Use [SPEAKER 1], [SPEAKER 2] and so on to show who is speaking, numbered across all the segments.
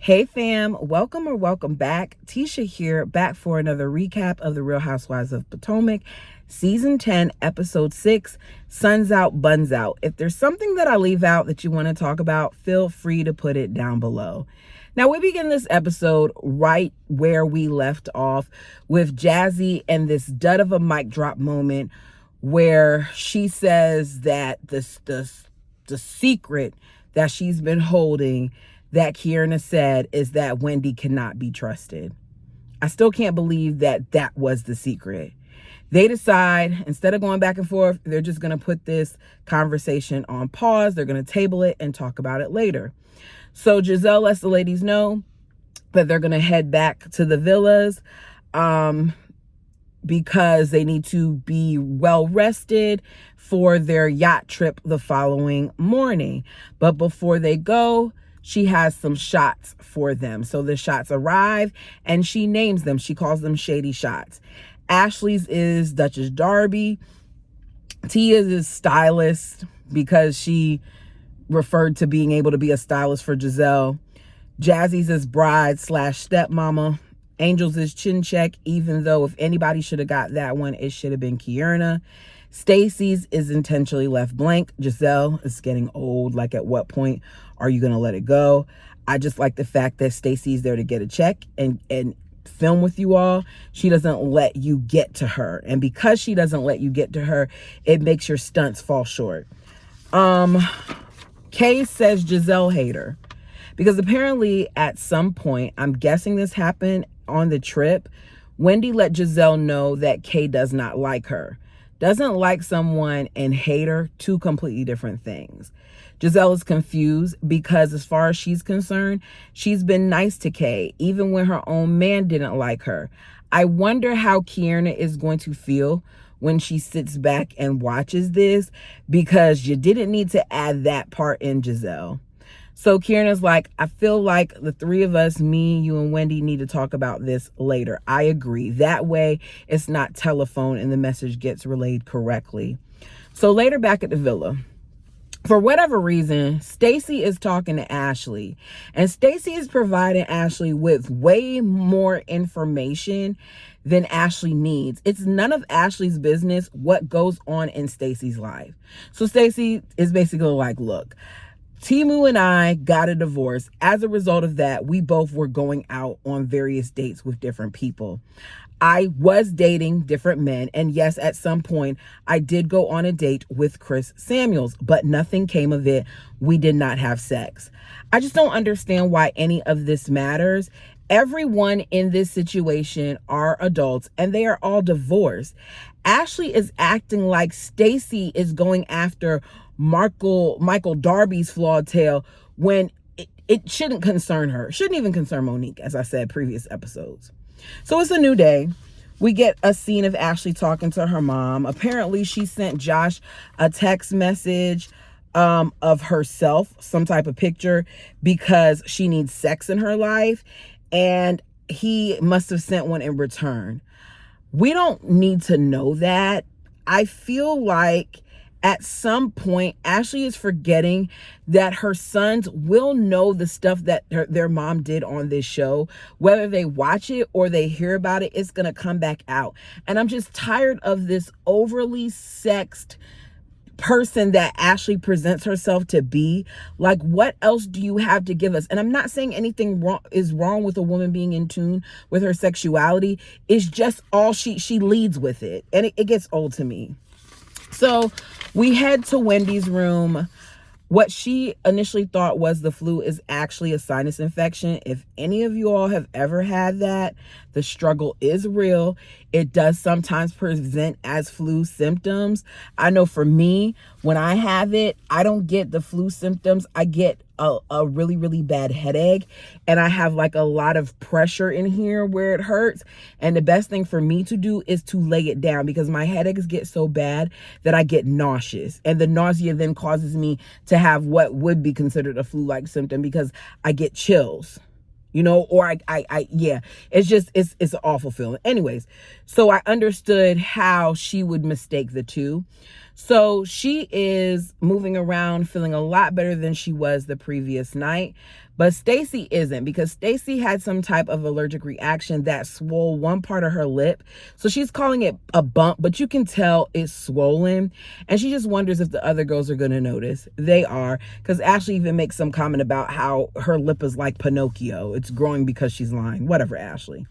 [SPEAKER 1] Hey fam, welcome or welcome back. Tisha here, back for another recap of the Real Housewives of Potomac, Season 10, Episode 6, Suns Out, Buns Out. If there's something that I leave out that you want to talk about, feel free to put it down below. Now, we begin this episode right where we left off with Jazzy and this dud of a mic drop moment where she says that the secret that she's been holding that Kierna said is that Wendy cannot be trusted. I still can't believe that that was the secret. They decide, instead of going back and forth, they're just going to put this conversation on pause. They're going to table it and talk about it later. So Giselle lets the ladies know that they're going to head back to the villas because they need to be well rested for their yacht trip the following morning. But before they go, she has some shots for them. So the shots arrive and she names them. She calls them shady shots. Ashley's is Duchess Darby. Tia's is stylist because she referred to being able to be a stylist for Giselle. Jazzy's is bride / stepmama. Angel's is chin check, even though if anybody should have got that one, it should have been Kierna. Stacy's is intentionally left blank. Giselle is getting old. Like, at what point are you going to let it go? I just like the fact that Stacy's there to get a check and film with you all. She doesn't let you get to her. And because she doesn't let you get to her, it makes your stunts fall short. Kay says Giselle hater. Because apparently at some point, I'm guessing this happened on the trip, Wendy let Giselle know that Kay does not like her. Doesn't like someone and hate her, two completely different things. Giselle is confused because as far as she's concerned, she's been nice to Kay, even when her own man didn't like her. I wonder how Kierna is going to feel when she sits back and watches this, because you didn't need to add that part in, Giselle. So Kierna's like, I feel like the three of us, me, you, and Wendy, need to talk about this later. I agree. That way, it's not telephone and the message gets relayed correctly. So later back at the villa, for whatever reason, Stacy is talking to Ashley. And Stacy is providing Ashley with way more information than Ashley needs. It's none of Ashley's business what goes on in Stacy's life. So Stacy is basically like, look, Timu and I got a divorce. As a result of that, we both were going out on various dates with different people. I was dating different men. And yes, at some point, I did go on a date with Chris Samuels, but nothing came of it. We did not have sex. I just don't understand why any of this matters. Everyone in this situation are adults and they are all divorced. Ashley is acting like Stacy is going after Michael Darby's flawed tale when it shouldn't concern her. It shouldn't even concern Monique, as I said previous episodes. So it's a new day. We get a scene of Ashley talking to her mom. Apparently she sent Josh a text message of herself, some type of picture, because she needs sex in her life. And he must have sent one in return. We don't need to know that. I feel like at some point, Ashley is forgetting that her sons will know the stuff that their mom did on this show. Whether they watch it or they hear about it, it's going to come back out. And I'm just tired of this overly sexed person that Ashley presents herself to be. Like, what else do you have to give us? And I'm not saying anything is wrong with a woman being in tune with her sexuality. It's just all she leads with it. And it gets old to me. So we head to Wendy's room. What she initially thought was the flu is actually a sinus infection. If any of you all have ever had that, the struggle is real. It does sometimes present as flu symptoms. I know for me, when I have it, I don't get the flu symptoms. I get a really, really bad headache, and I have like a lot of pressure in here where it hurts. And the best thing for me to do is to lay it down, because my headaches get so bad that I get nauseous, and the nausea then causes me to have what would be considered a flu-like symptom, because I get chills. You know, or yeah, it's an awful feeling. Anyways, so I understood how she would mistake the two. So she is moving around, feeling a lot better than she was the previous night. But Stacy isn't, because Stacy had some type of allergic reaction that swole one part of her lip. So she's calling it a bump, but you can tell it's swollen. And she just wonders if the other girls are going to notice. They are, because Ashley even makes some comment about how her lip is like Pinocchio. It's growing because she's lying. Whatever, Ashley.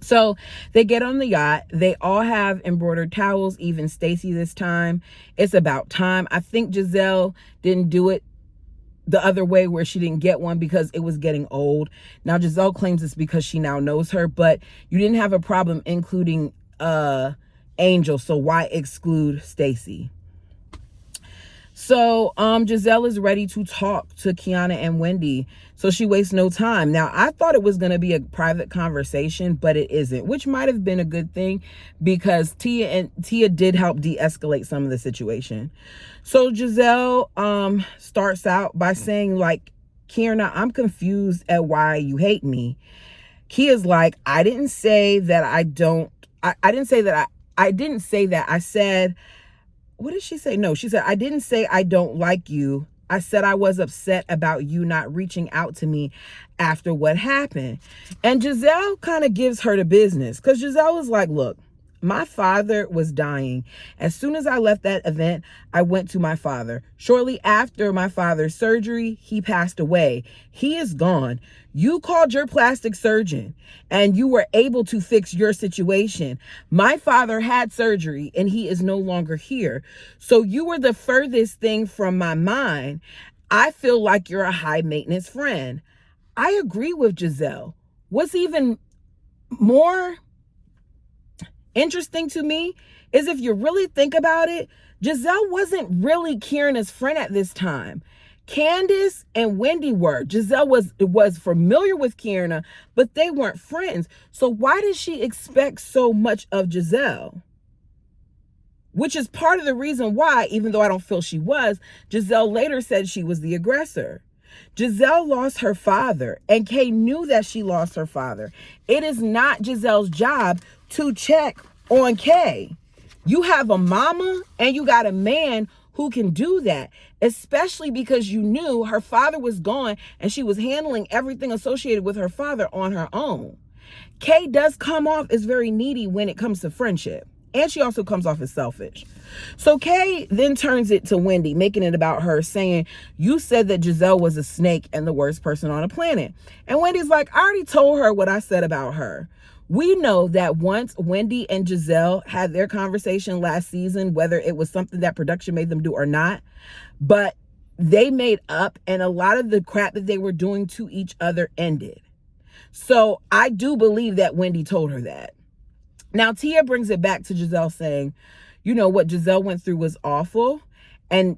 [SPEAKER 1] So they get on the yacht. They all have embroidered towels, even Stacy this time. It's about time. I think Giselle didn't do it the other way, where she didn't get one because it was getting old. Now Giselle claims it's because she now knows her, but you didn't have a problem including Angel, so why exclude Stacy? So Giselle is ready to talk to Kiana and Wendy, so she wastes no time. Now, I thought it was going to be a private conversation, but it isn't, which might have been a good thing, because Tia did help de-escalate some of the situation. So Giselle starts out by saying, like, Kierna, I'm confused at why you hate me. Kia's like, I didn't say that. I didn't say that. I said, what did she say? No, she said, I didn't say I don't like you. I said I was upset about you not reaching out to me after what happened. And Giselle kind of gives her the business, because Giselle was like, look, my father was dying. As soon as I left that event, I went to my father. Shortly after my father's surgery, he passed away. He is gone. You called your plastic surgeon and you were able to fix your situation. My father had surgery and he is no longer here. So you were the furthest thing from my mind. I feel like you're a high maintenance friend. I agree with Giselle. What's even more interesting to me is, if you really think about it, Giselle wasn't really Kierna's friend at this time. Candace and Wendy were. Giselle was familiar with Kierna, but they weren't friends. So why did she expect so much of Giselle? Which is part of the reason why, even though I don't feel she was, Giselle later said she was the aggressor. Giselle lost her father, and Kay knew that she lost her father. It is not Giselle's job to check on Kay. You have a mama and you got a man who can do that, especially because you knew her father was gone and she was handling everything associated with her father on her own. Kay does come off as very needy when it comes to friendship, and she also comes off as selfish. So Kay then turns it to Wendy, making it about her, saying, you said that Giselle was a snake and the worst person on the planet. And Wendy's like, I already told her what I said about her. We know that once Wendy and Giselle had their conversation last season, whether it was something that production made them do or not, but they made up, and a lot of the crap that they were doing to each other ended. So I do believe that Wendy told her that. Now, Tia brings it back to Giselle saying, you know, what Giselle went through was awful. And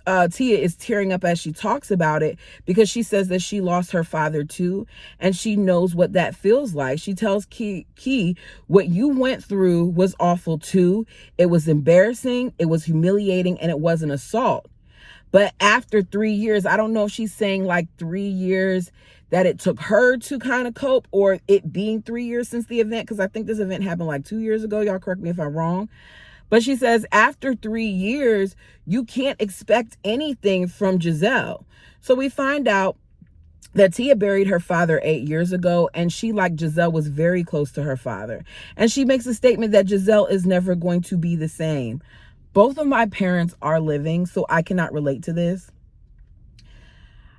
[SPEAKER 1] Tia is tearing up as she talks about it, because she says that she lost her father too, and she knows what that feels like. She tells Key, what you went through was awful too. It was embarrassing, it was humiliating, and it was an assault. But after 3 years, I don't know if she's saying like 3 years that it took her to kind of cope, or it being 3 years since the event, because I think this event happened like 2 years ago. Y'all correct me if I'm wrong. But she says after 3 years, you can't expect anything from Giselle. So we find out that Tia buried her father 8 years ago, and she, like Giselle, was very close to her father. And she makes a statement that Giselle is never going to be the same. Both of my parents are living, so I cannot relate to this.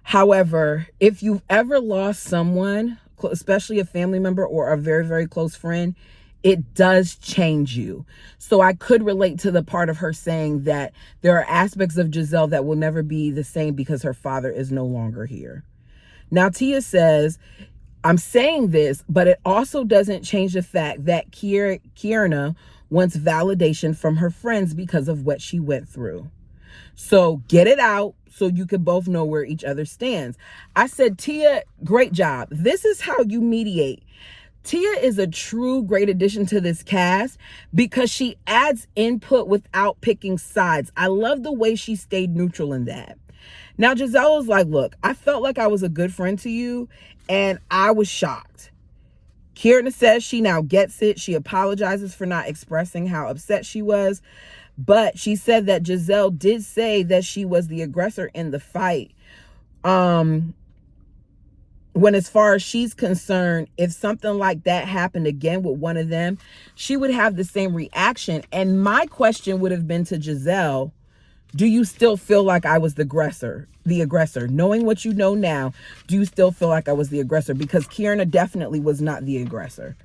[SPEAKER 1] However, if you've ever lost someone, especially a family member or a very, very close friend, it does change you. So I could relate to the part of her saying that there are aspects of Giselle that will never be the same because her father is no longer here. Now, Tia says, I'm saying this, but it also doesn't change the fact that Kierna wants validation from her friends because of what she went through. So get it out so you can both know where each other stands. I said, Tia, great job. This is how you mediate. Tia is a true great addition to this cast because she adds input without picking sides. I love the way she stayed neutral in that. Now, Giselle was like, look, I felt like I was a good friend to you, and I was shocked. Kierna says she now gets it. She apologizes for not expressing how upset she was. But she said that Giselle did say that she was the aggressor in the fight. When as far as she's concerned, if something like that happened again with one of them, she would have the same reaction. And my question would have been to Giselle, do you still feel like I was the aggressor? Knowing what you know now, do you still feel like I was the aggressor? Because Kierna definitely was not the aggressor.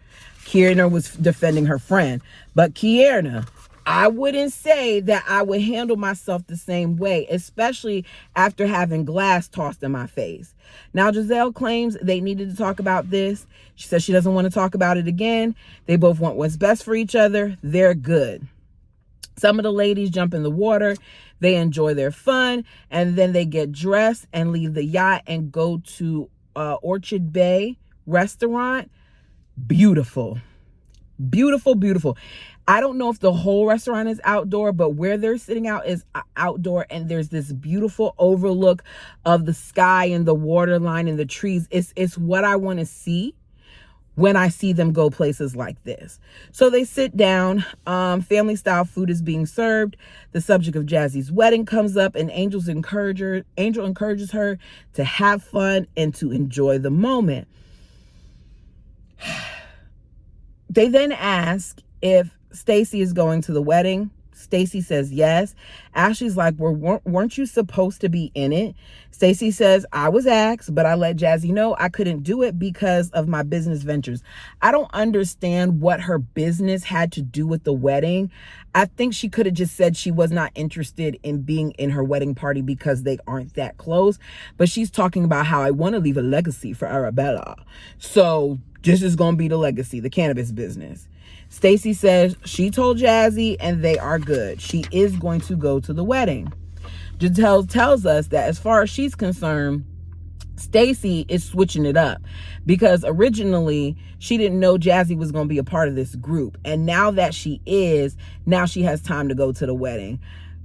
[SPEAKER 1] Kierna was defending her friend. But Kierna, I wouldn't say that I would handle myself the same way, especially after having glass tossed in my face. Now, Giselle claims they needed to talk about this. She says she doesn't want to talk about it again. They both want what's best for each other. They're good. Some of the ladies jump in the water. They enjoy their fun. And then they get dressed and leave the yacht and go to Orchard Bay restaurant. Beautiful. Beautiful, beautiful. I don't know if the whole restaurant is outdoor, but where they're sitting out is outdoor, and there's this beautiful overlook of the sky and the water line and the trees. It's what I want to see when I see them go places like this. So they sit down. Family style food is being served. The subject of Jazzy's wedding comes up, and Angel encourages her to have fun and to enjoy the moment. They then ask if Stacy is going to the wedding. Stacy says yes. Ashley's like, weren't you supposed to be in it? Stacy says, I was asked, but I let Jazzy know I couldn't do it because of my business ventures. I don't understand what her business had to do with the wedding. I think she could have just said she was not interested in being in her wedding party because they aren't that close. But she's talking about how I want to leave a legacy for Arabella. So this is going to be the legacy, the cannabis business. Stacy says she told Jazzy and they are good. She is going to go to the wedding. Giselle tells us that as far as she's concerned, Stacy is switching it up because originally she didn't know Jazzy was going to be a part of this group. And now that she is, now she has time to go to the wedding.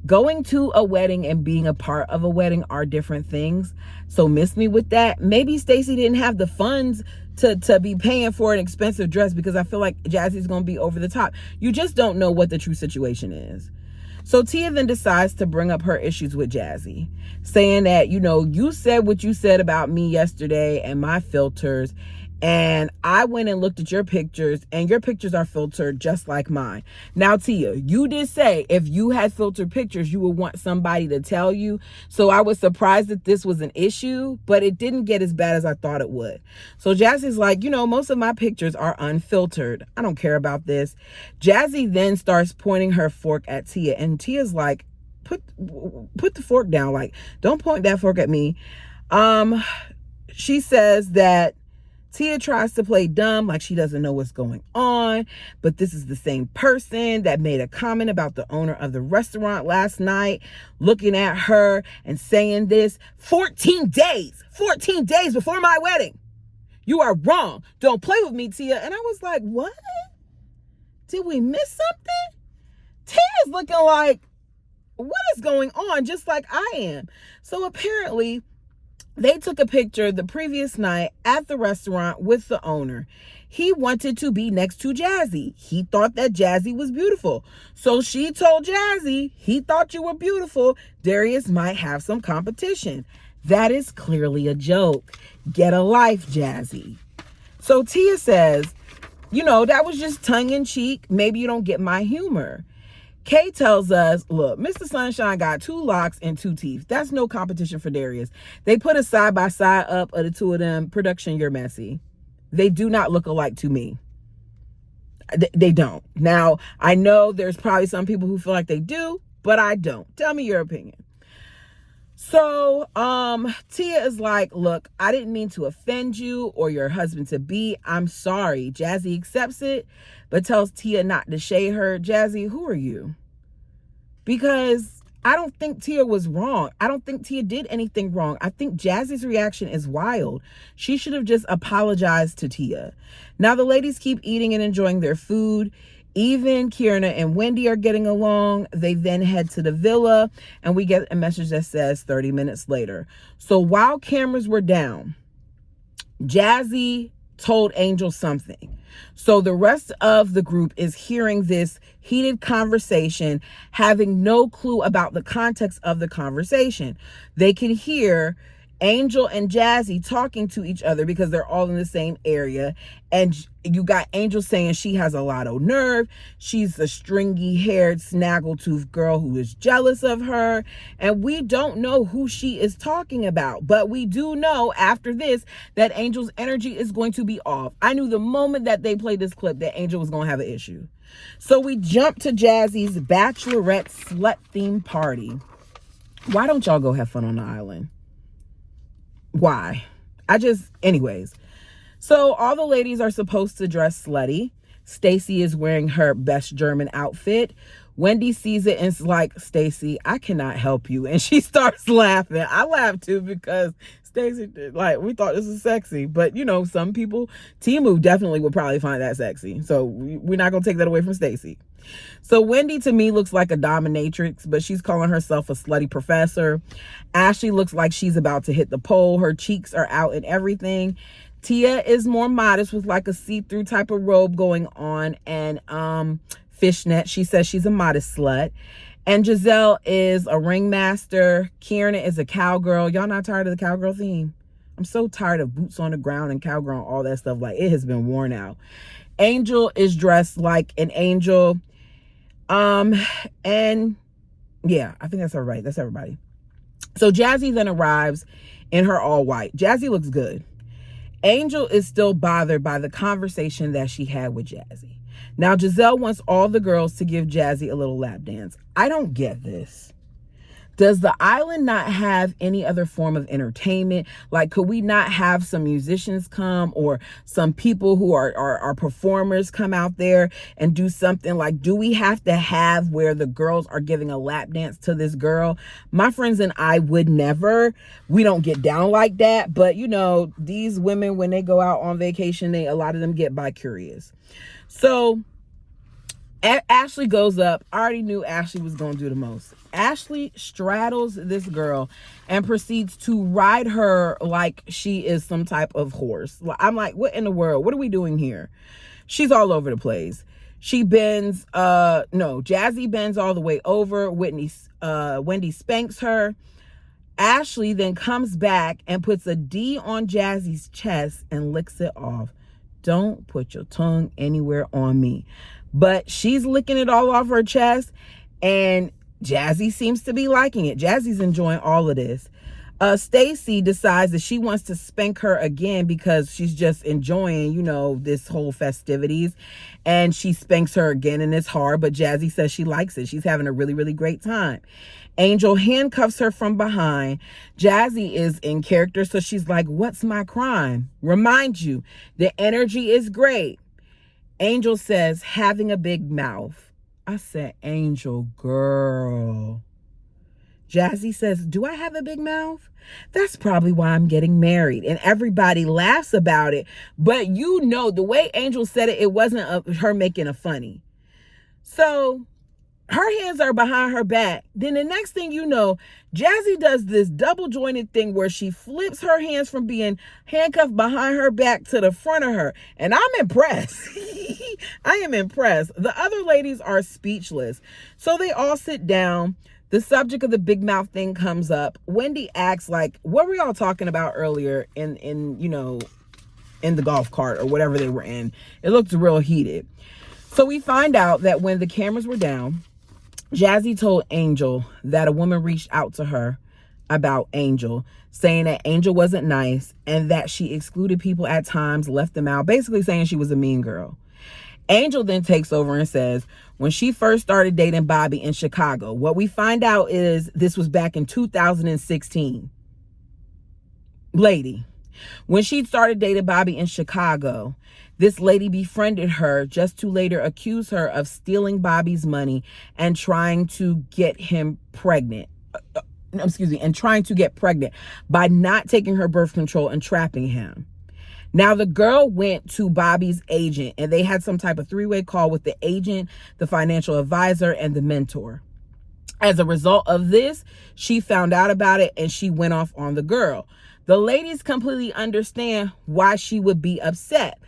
[SPEAKER 1] Going to a wedding and being a part of a wedding are different things. So miss me with that. Maybe Stacy didn't have the funds to be paying for an expensive dress because I feel like Jazzy's going to be over the top. You just don't know what the true situation is. So Tia then decides to bring up her issues with Jazzy, saying that, you said what you said about me yesterday and my filters, and I went and looked at your pictures, and your pictures are filtered just like mine. Now, Tia, you did say if you had filtered pictures, you would want somebody to tell you. So I was surprised that this was an issue, but it didn't get as bad as I thought it would. So Jazzy's like, most of my pictures are unfiltered. I don't care about this. Jazzy then starts pointing her fork at Tia, and Tia's like, put the fork down. Like, don't point that fork at me. She says that Tia tries to play dumb, like she doesn't know what's going on, but this is the same person that made a comment about the owner of the restaurant last night, looking at her and saying this 14 days before my wedding. You are wrong. Don't play with me, Tia. And I was like, what? Did we miss something? Tia's looking like, what is going on? Just like I am. So apparently, they took a picture the previous night at the restaurant with the owner. He wanted to be next to Jazzy. He thought that Jazzy was beautiful. So she told Jazzy, he thought you were beautiful. Darius might have some competition. That is clearly a joke. Get a life, Jazzy. So Tia says, that was just tongue in cheek. Maybe you don't get my humor. Kay tells us, look, Mr. Sunshine got 2 locks and 2 teeth. That's no competition for Darius. They put a side-by-side up of the two of them. Production, you're messy. They do not look alike to me. They don't. Now, I know there's probably some people who feel like they do, but I don't. Tell me your opinion. So, Tia is like, look, I didn't mean to offend you or your husband-to-be. I'm sorry. Jazzy accepts it, but tells Tia not to shade her. Jazzy, who are you? Because I don't think Tia was wrong. I don't think Tia did anything wrong. I think Jazzy's reaction is wild. She should have just apologized to Tia. Now the ladies keep eating and enjoying their food. Even Kierna and Wendy are getting along. They then head to the villa, and we get a message that says 30 minutes later. So while cameras were down, Jazzy told Angel something. So the rest of the group is hearing this heated conversation, having no clue about the context of the conversation. They can hear Angel and Jazzy talking to each other because they're all in the same area. And you got Angel saying she has a lot of nerve. She's a stringy-haired, snaggletooth girl who is jealous of her. And we don't know who she is talking about. But we do know after this that Angel's energy is going to be off. I knew the moment that they played this clip that Angel was going to have an issue. So we jump to Jazzy's bachelorette slut theme party. Why don't y'all go have fun on the island? Why? Anyways. So all the ladies are supposed to dress slutty. Stacy is wearing her best German outfit. Wendy sees it and is like, Stacy, I cannot help you. And she starts laughing. I laugh too because Stacy, like, we thought this was sexy. But, you know, some people, Timu definitely would probably find that sexy. So we're not going to take that away from Stacy. So Wendy to me looks like a dominatrix, but she's calling herself a slutty professor. Ashley looks like she's about to hit the pole. Her cheeks are out and everything. Tia is more modest with like a see-through type of robe going on and fishnet. She says she's a modest slut. And Giselle is a ringmaster. Kierna is a cowgirl. Y'all not tired of the cowgirl theme? I'm so tired of boots on the ground and cowgirl and all that stuff. Like, it has been worn out. Angel is dressed like an angel. And yeah, I think that's everybody. That's everybody. So Jazzy then arrives in her all white. Jazzy looks good. Angel is still bothered by the conversation that she had with Jazzy. Now, Giselle wants all the girls to give Jazzy a little lap dance. I don't get this. Does the island not have any other form of entertainment? Like, could we not have some musicians come or some people who are performers come out there and do something? Like, do we have to have where the girls are giving a lap dance to this girl? My friends and I would never. We don't get down like that. But, you know, these women, when they go out on vacation, a lot of them get bi-curious. So Ashley goes up. I already knew Ashley was going to do the most. Ashley straddles this girl and proceeds to ride her like she is some type of horse. I'm like, what in the world? What are we doing here? She's all over the place. She bends, Jazzy bends all the way over. Wendy spanks her. Ashley then comes back and puts a D on Jazzy's chest and licks it off. Don't put your tongue anywhere on me. But she's licking it all off her chest, and Jazzy seems to be liking it. Jazzy's enjoying all of this. Stacy decides that she wants to spank her again because she's just enjoying, this whole festivities. And she spanks her again, and it's hard, but Jazzy says she likes it. She's having a really, really great time. Angel handcuffs her from behind. Jazzy is in character, so she's like, what's my crime? Remind you, the energy is great. Angel says, having a big mouth. I said, Angel, girl. Jazzy says, do I have a big mouth? That's probably why I'm getting married. And everybody laughs about it. But the way Angel said it, it wasn't her making a funny. So her hands are behind her back. Then the next thing you know, Jazzy does this double jointed thing where she flips her hands from being handcuffed behind her back to the front of her. And I'm impressed. I am impressed. The other ladies are speechless. So they all sit down. The subject of the big mouth thing comes up. Wendy asks, like, what were y'all talking about earlier in the golf cart or whatever they were in? It looked real heated. So we find out that when the cameras were down, Jazzy told Angel that a woman reached out to her about Angel, saying that Angel wasn't nice and that she excluded people at times, left them out, basically saying she was a mean girl. Angel then takes over and says, when she first started dating Bobby in Chicago, what we find out is this was back in 2016. Lady, when she started dating Bobby in Chicago, this lady befriended her just to later accuse her of stealing Bobby's money and trying to get him pregnant. And trying to get pregnant by not taking her birth control and trapping him. Now, the girl went to Bobby's agent and they had some type of three-way call with the agent, the financial advisor, and the mentor. As a result of this, she found out about it and she went off on the girl. The ladies completely understand why she would be upset.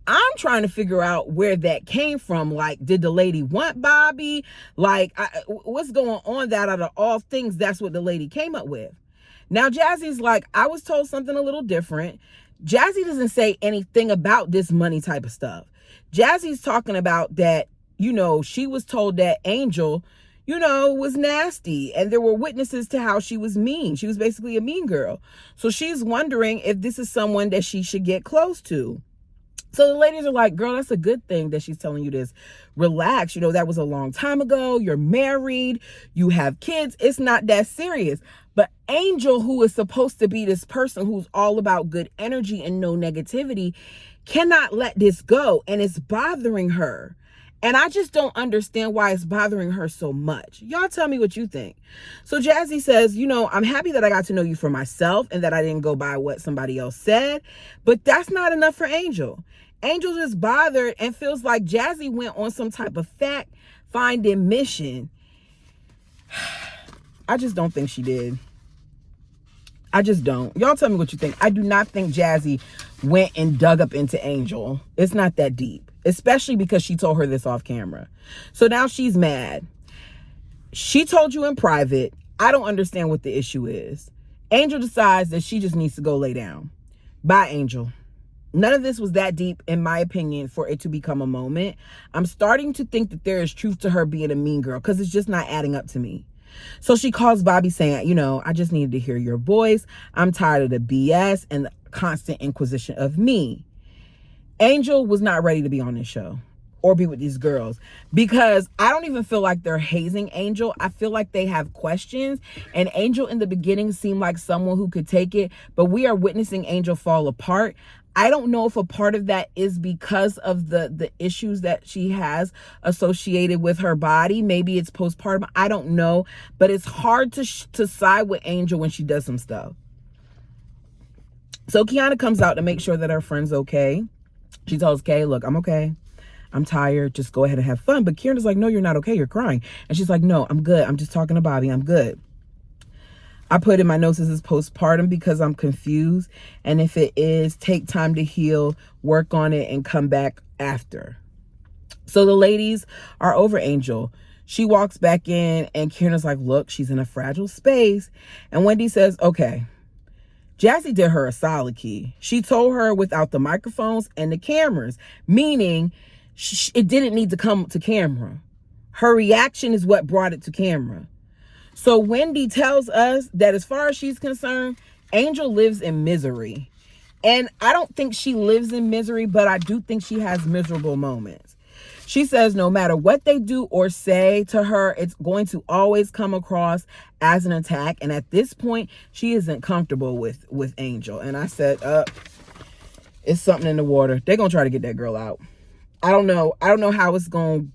[SPEAKER 1] I'm trying to figure out where that came from. Like, did the lady want Bobby? Like, what's going on that out of all things, that's what the lady came up with? Now, Jazzy's like, I was told something a little different. Jazzy doesn't say anything about this money type of stuff. Jazzy's talking about that, she was told that Angel, was nasty, and there were witnesses to how she was mean. She was basically a mean girl. So she's wondering if this is someone that she should get close to. So the ladies are like, girl, that's a good thing that she's telling you this. Relax. That was a long time ago. You're married. You have kids. It's not that serious. But Angel, who is supposed to be this person who's all about good energy and no negativity, cannot let this go. And it's bothering her. And I just don't understand why it's bothering her so much. Y'all tell me what you think. So Jazzy says, I'm happy that I got to know you for myself and that I didn't go by what somebody else said. But that's not enough for Angel. Angel just bothered and feels like Jazzy went on some type of fact-finding mission. I just don't think she did. I just don't. Y'all tell me what you think. I do not think Jazzy went and dug up into Angel. It's not that deep, especially because she told her this off camera. So now she's mad. She told you in private. I don't understand what the issue is. Angel decides that she just needs to go lay down. Bye, Angel. None of this was that deep, in my opinion, for it to become a moment. I'm starting to think that there is truth to her being a mean girl because it's just not adding up to me. So she calls Bobby saying, I just needed to hear your voice. I'm tired of the BS and the constant inquisition of me. Angel was not ready to be on this show or be with these girls because I don't even feel like they're hazing Angel. I feel like they have questions, and Angel in the beginning seemed like someone who could take it, but we are witnessing Angel fall apart. I don't know if a part of that is because of the issues that she has associated with her body. Maybe it's postpartum. I don't know. But it's hard to side with Angel when she does some stuff. So Kiana comes out to make sure that her friend's okay. She tells Kay, look, I'm okay. I'm tired. Just go ahead and have fun. But Kieran's like, no, you're not okay. You're crying. And she's like, no, I'm good. I'm just talking to Bobby. I'm good. I put in my notes this is postpartum because I'm confused. And if it is, take time to heal, work on it, and come back after. So the ladies are over Angel. She walks back in and Kieran's like, look, she's in a fragile space. And Wendy says, okay. Jazzy did her a solid key. She told her without the microphones and the cameras, meaning it didn't need to come to camera. Her reaction is what brought it to camera. So Wendy tells us that as far as she's concerned, Angel lives in misery. And I don't think she lives in misery, but I do think she has miserable moments. She says no matter what they do or say to her, it's going to always come across as an attack. And at this point, she isn't comfortable with Angel. And I said, it's something in the water. They're going to try to get that girl out. I don't know how it's going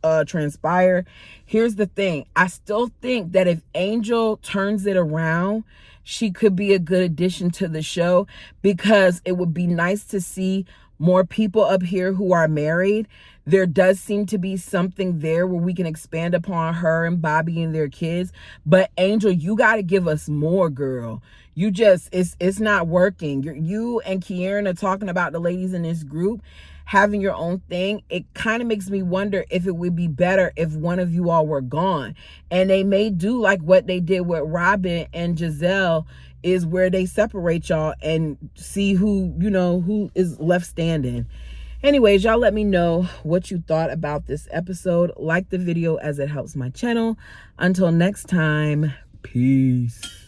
[SPEAKER 1] to transpire. Here's the thing. I still think that if Angel turns it around, she could be a good addition to the show because it would be nice to see more people up here who are married. There does seem to be something there where we can expand upon her and Bobby and their kids. But Angel, you got to give us more, girl. You just, it's not working. You and Kieran are talking about the ladies in this group having your own thing. It kind of makes me wonder if it would be better if one of you all were gone. And they may do like what they did with Robin and Giselle, is where they separate y'all and see who is left standing. Anyways, y'all let me know what you thought about this episode. Like the video as it helps my channel. Until next time, peace.